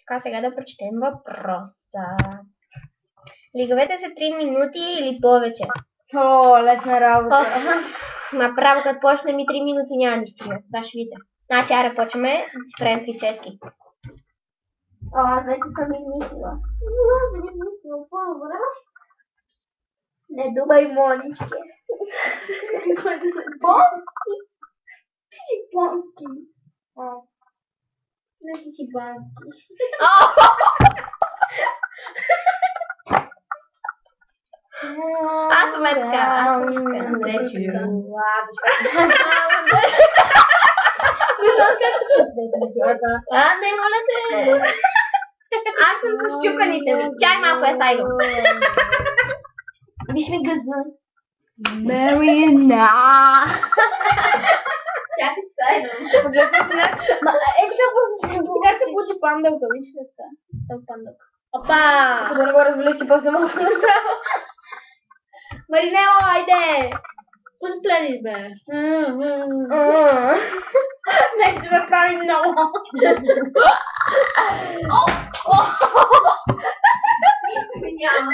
Така, сега да прочетем въпроса. Лиговете са 3 минути или повече? О, лесна работа. Направо като почнем и 3 минути няма да стигнат. Сега ще видите. Значи, аре почваме да си правим прически. Аз вече съм измислила. Аз съм измислила по-добре. Не думай Монички. Бонски? Ти си бонски. Не ти си бански. Аз съм така. Аз съм така. Не знам как се почне с мечуата. Не, моля те. Аз съм с щупаните ми. Чай малко е сайдо. Виж ми гъзна. Марина. Чакай сайдо. Така просто как се получи пандълка, виж ли така? Съм пандълка. Опа! Ако да не го разбелиш, че после мога да направя. Маринело, айде! Посплени, бе. Нещо да прави много. Нищо ми няма.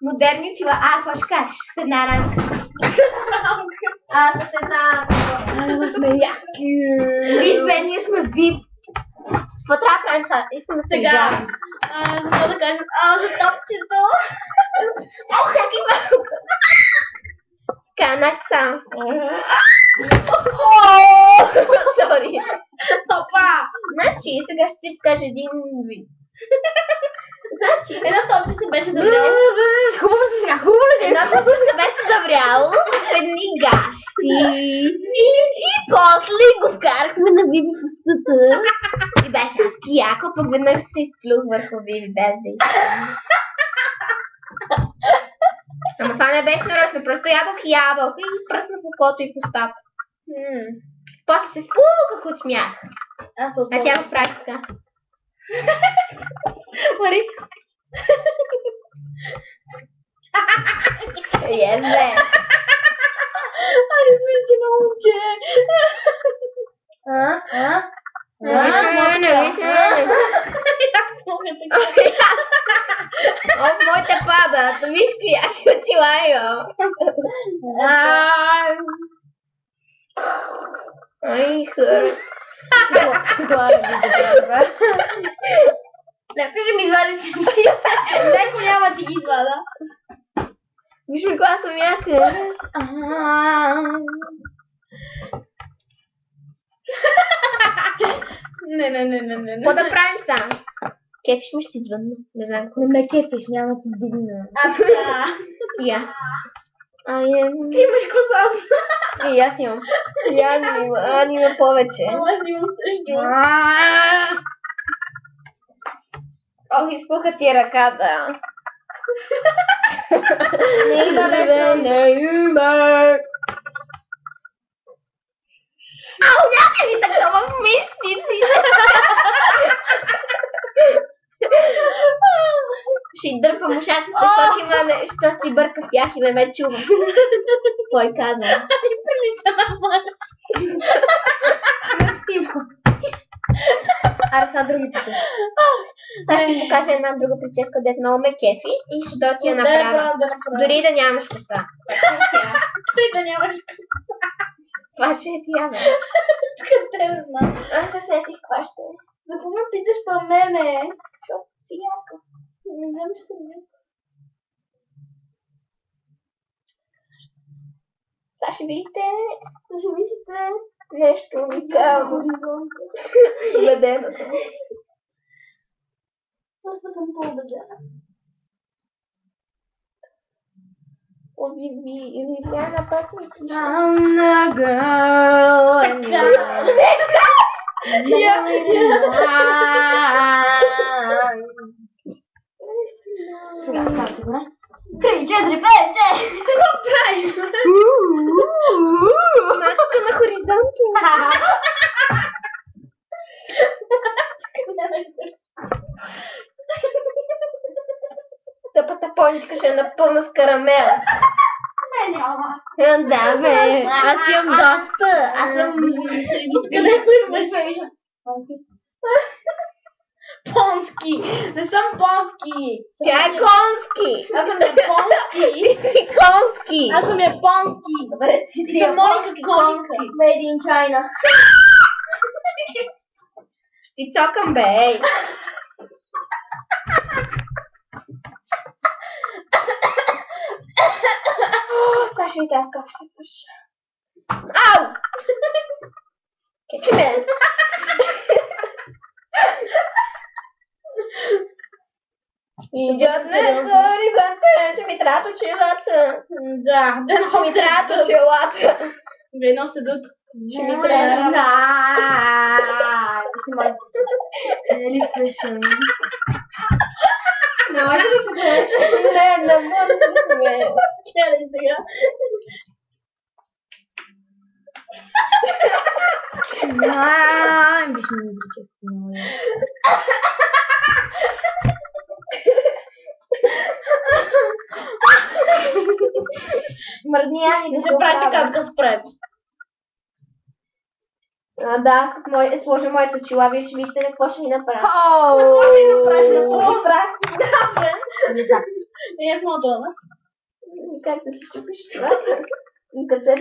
Модерни чила. Какво ще кажеш? С една рамка. С една рамка. Сме яки. Виж бе, ние сме VIP. Какво трябва да правим сега? Искаме сега. За какво да кажем? За топчето. Чакай малко. Така, наши сам. Сори. Опа! Значи, сега ще ти разкажа един вид. Значи, Едно топче се беше завряло. хубаво сега, хубаво сега. Едно топче беше завряло с едни гащи. И после го вкарахме на Биби в устата. И беше адски яко, пък веднъж се изплюх върху Биби без да искам. Ама това не беше нарочно, просто ядох ябълка и пръсна в окото и в устата. После се спуках от смях. А тя го прави така. Мари. Yes, бе. Ари, вижте на момче. Не виж ме. Моите падат. Виж коя очила имам. Ай, хър. Някой ще ми извади си очи. Някой няма ти ги извада. Виж ми коя съм яка. Не. Какво да правим сам? Кефиш ми ще звънна. Не знам какво. Не ме кефиш, няма ти дигна. И аз. Ти имаш коса. И аз имам. И Ани има повече. Аз имам също. Ох, изпука ти ръката. Не има лесно. Не има. Ау, няма ли такова в мишници? Ще й дърпам ушата, защото си бърка в тях и не ме чува. Кой казва? И прилича на мъж. Мерси. Аре сега другите си. Сега ще ти покажа една друга прическа, дето много ме кефи и ще дойти я направя. Дори да нямаш коса. Дори да нямаш коса. Това ще е тя, бе. Къде да знам. Аз се сетих каква ще е. За какво ме питаш по мене? Защото си яка. Не знам, че съм яка. Сега ще видите нещо уникално. Гледеното. Аз па съм по-убедена. Вивиана пък ми си. I'm a girl and сега става добре. 3, 4, 5, 6! Какво правиш? Маската на хоризонта. Тъпата поничка ще е напълна с карамел. Не, няма. Да, бе. Аз имам доста. Аз съм... Къде го имаш? Понски! Не съм понски! Тя е конски! Аз съм японски! Ти си конски! Аз съм японски! Добре, ти си съм японски конска. конски! Made in China! Ще ти цокам, бе, ей! Сега ще ви кажа как ще се пише. Ау! Кечи ме! Идет на хоризонта, ще ми трат очилата. Да, Ще ми трат очилата. Вино седат. Ще ми трат. Снимай. Нали пишем? Не може ли се смеете? Не може да се смея. Чакай сега. Биш ми честно. Мърдняни да се прави така да спред. Да, аз като сложа моите очила, вие ще видите какво ще ми направя. Какво ми направиш на това прах? Не е смотана. Как да си щупиш това? Като се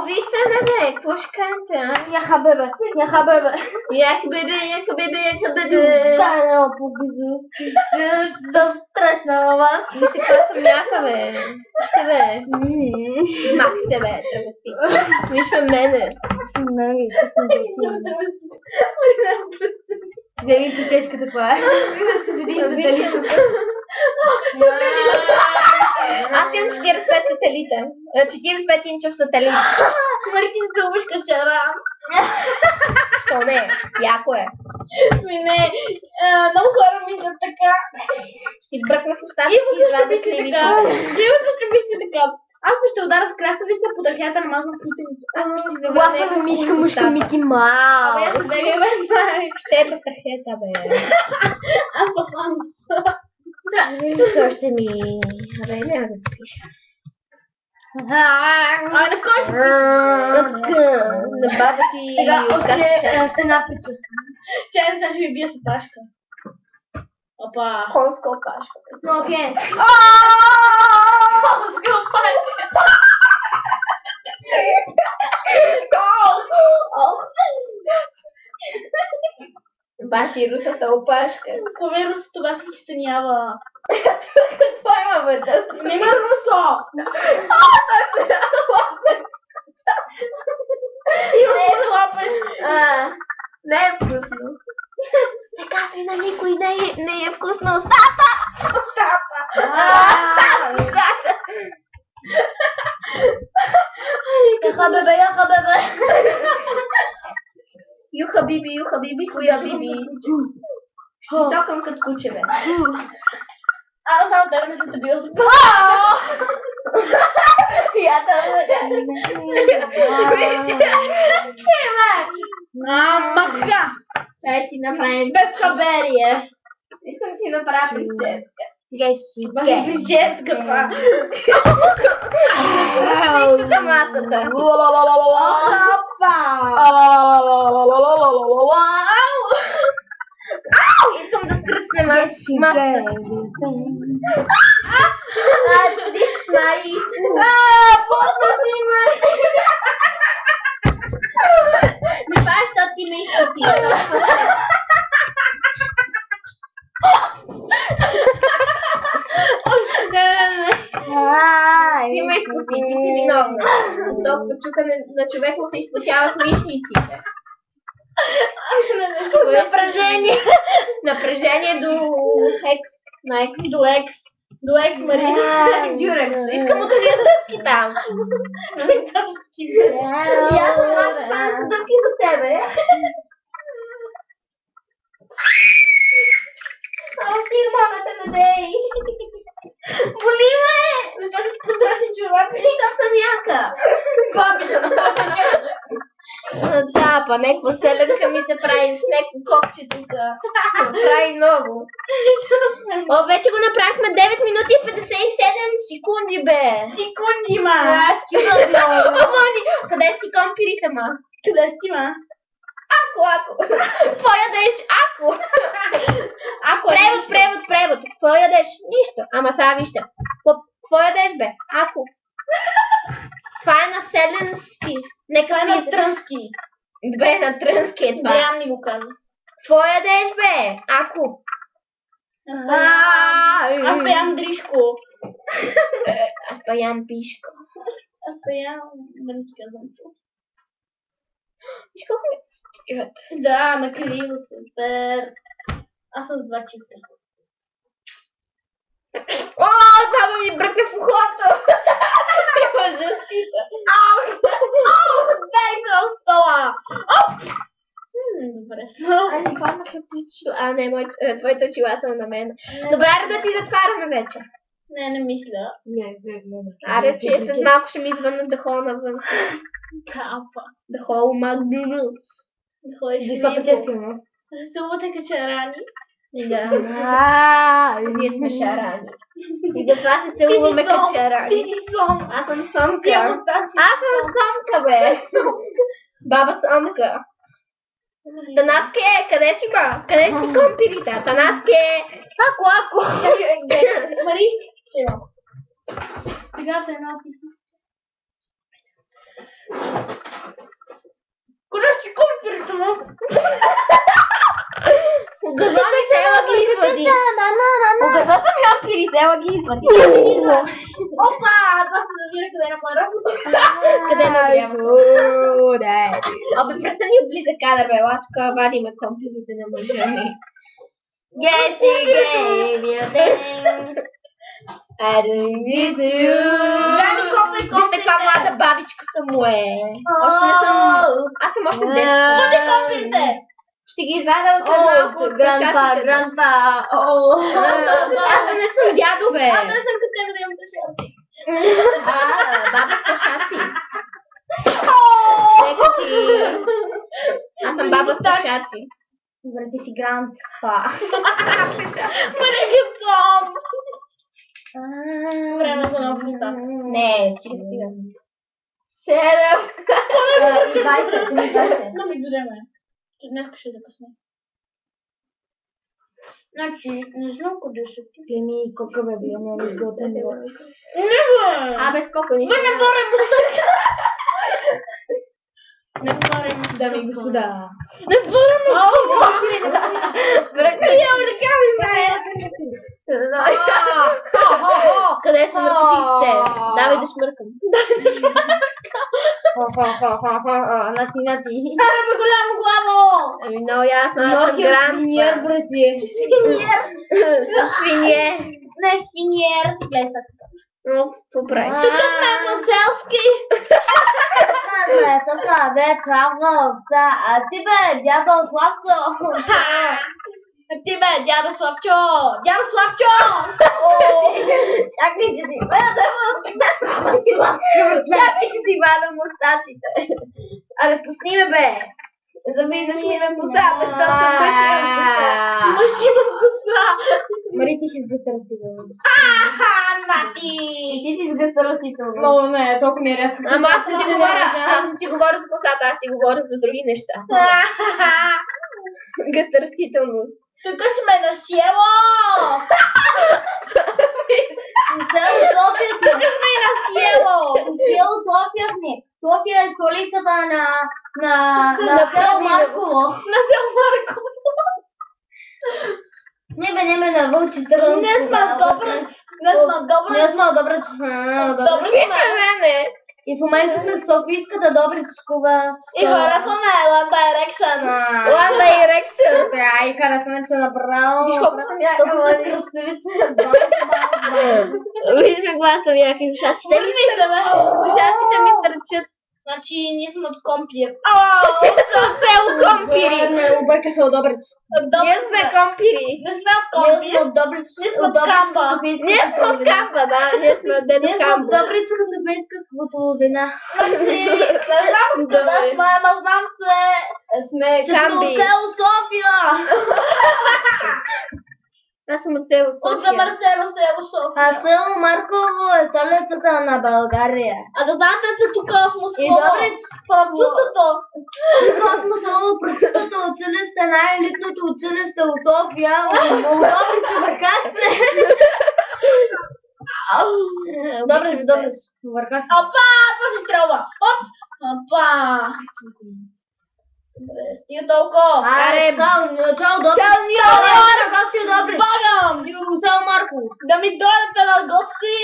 Вижте, бебе, какво ще кажете, Яха бебе, яха бебе. Яха бебе, яха бебе, яха бебе. Да, победи. Да тресна вас. Вижте какво съм яха, бе. Вижте, бе. Мах се, бе, тръвести. Вижте мене. Не, че съм да ви прическата това е. Вижте. Аз имам 45 сателита. 45 инчов сателит. Марики се дълбушка шарам. Що не? Яко е. Не, много хора мислят така. Ще ти бръкна в устата И и също извадя мисли сливиците. така. Вие също мисли така. Аз ще ударя с краставица по трахеята на мазна сливица. Аз ще ти завърна Гласа на някакво мишка, в мушка, устата. Мики Маус. Абе, аз бе, бе, знаеш. Ще е трахета, бе. Аз в Амс. Още ми... Абе, няма да ти пиша. Ай, на кой ще пише? На баба ти... Сега откача. още една прическа. Чай, сега ще ви бия с опашка. Опа. Конска опашка. Но окей. Конска опашка. Бачи русата опашка. Кое русо това се изтънява? Какво има вътре? Нема русо! Не е лапаш. Не е вкусно. Не казвай на никой, не е вкусна устата. Устата. Яха бебе, яха бебе. Юха биби, хуя биби. Цокам като куче, бе. Аз само тебе не се те бил с Я маха! Чай ти направим. Безхаберие! Искам ти направя прическа. Геши, прическата! Всичката масата. Опа! Искам да скръцнем масата. This is my... Поздрави ме! Не това е, защото ти ме изпоти. Ти ме изпоти, ти си виновна. Толкова чукане на човек му се изпотяват мишниците. Напрежение! Напрежение до екс. На екс. До екс Марина. Дюрекс. Искам да ни дъвки там. И аз съм малко фан с дъвки за тебе. Стига, моля те, не дей. Боли ме! Защо си прозрачни чорапи? Защото съм яка. Бабичка! Да, па някаква селенка ми се прави с някакво копчето да направи ново. О, вече го направихме 9 минути и 57 секунди, бе. Секунди, ма. Мони, къде си компирите, ма? Къде си, ма? Ако. Какво ядеш? Ако. Ако Превод. Какво ядеш? Нищо. Ама сега вижте. Какво ядеш, бе? Ако. Това е на селенски. Това е на трънски. Добре, на трънски е това. Деян ми го каза. Какво ядеш, бе? Ако. Аз пеям дришко. Аз пеям пишко. Аз пеям... Да не ти казвам това. Виж колко ми стигат. Да, на криво, супер. Аз с 2 чипта. О, само ми бръкне в ухото. Ужасите. Дай се на стола. Добре. Не, твоите очила са на мен. Добре, да ти затваряме вече. Не мисля. Аре, че след малко ще ми извънат да ходя навън. Капа. Да ходя Макдоналдс. Да ходиш За това пътески, ма. Субата качарани. Да. Ние сме шарани. И затова се целуваме качарани. Ти си сом. Аз съм Сомка. Ти остаци. Аз съм Сомка, бе. Баба Сомка. Танаске, къде си, ба? Къде си компирите? Танаске. Ако. Мари, чева. Сега се една ти. Къде си компирите, ма? Огъзо ми се, ела ги извади. Огъзо съм ямпирите, ела ги извади. Опа, това се намира къде на моя работа. Къде навява? Абе, престани от близък кадър, бе, ела тук вадиме компирите на мъжа ми. Геши, геймия, I don't need you. Дани копай, Вижте каква млада бабичка съм, Още не съм... Аз съм още 10. Бъде компирите! Ще ги извада от малко от Грандпа. Аз не съм дядо, бе. Аз не съм като тебе да имам пешалци. Баба с пашаци. Нека ти... Аз съм баба с пашаци. Добре, ти си грандпа. Маре ги том! Време за нова поста. Не, стига. 7. И 20. Но ми време. Днес ще закъсне. Значи, не знам къде са ти. Еми, колко бе бил, ме ви готвен. Не бе! Абе, скоко нищо. Не борим мустака! Не борим мустака. Дами и господа. Не борим мустака! Бръка, Имам ръкави, бе! Къде са наркотиците? Давай да шмъркам. Нати. Караме голямо главо! Ами много ясно, аз съм гранд. Свиньер, брати. Свиньер! Свинье. Не, свиньер! Гледай. Какво прави? Тук сме по селски! Овца, а ти бе, дядо Славчо. Ти бе, дядо Славчо! Дядо Славчо! Чакай, че си вада Чакай, че си вада мустаците. Абе, пусни ме, бе. Завиждаш ми ме коса, защото съм мъж и имам коса. Мъж има коса! Мари, ти си с гъста растителност. Нати! Ти си с гъста растителност. Много не, толкова ми е рязко. Ама аз не ти говоря за косата, аз ти говоря за други неща. Гъста растителност. Тук сме на село! Село София сме. Тук сме на село! Село София сме. София е столицата на село Марково. На село Марково! Не бе, на Вълчи Търновско. Не сме добре! Не сме добре! Ние сме добре. Добре Вижте мене. И в момента сме в Софийската Добричкова. И харесваме One Direction! One Direction. И харесваме, че направо. Виж колко съм яка, Толкова са Мари. красиви, че Виж ме гласа ми, яки ушаците ми. Ушаците ми стърчат. Значи ние сме от Компир. Съм село Компири. Обърка се от Добрич. Ние сме Компири. Не сме от Ние сме Компир. от Добрич. Ние сме от Кампа. Ние сме от Кампа, да. Ние сме от Дедо Ние сме от Кампа. Добричка Софийска квотовина. Значи, не знам къде сме, ама знам, че Сме Че сме от Камби. село София! Аз съм от село От София. замърсено село София. А село Марково е столицата на България. А да знаете, че тук е И Космослово. Добрич, Правцутото. Космослово, прочитато училище, най-елитното училище в София, у Добрич, Въркаци. Добрич, Въркаци. Опа, това се стрелва. Оп, опа. Добре, стига толкова. Аре, чао, Добрич. Чао, Нио! Чао, на гости, Добрич. Багам. И у село Марково. Да ми дойдете на гости.